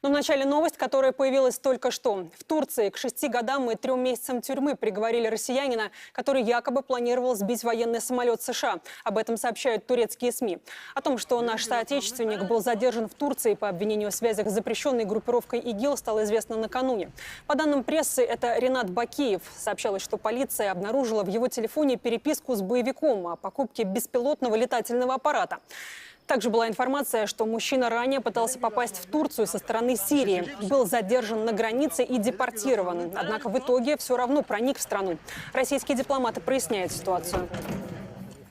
Но в начале новость, которая появилась только что. В Турции к 6 годам и 3 месяцам тюрьмы приговорили россиянина, который якобы планировал сбить военный самолет США. Об этом сообщают турецкие СМИ. О том, что наш соотечественник был задержан в Турции по обвинению в связях с запрещенной группировкой ИГИЛ, стало известно накануне. По данным прессы, это Ренат Бакиев. Сообщалось, что полиция обнаружила в его телефоне переписку с боевиком о покупке беспилотного летательного аппарата. Также была информация, что мужчина ранее пытался попасть в Турцию со стороны Сирии. Был задержан на границе и депортирован. Однако в итоге все равно проник в страну. Российские дипломаты проясняют ситуацию.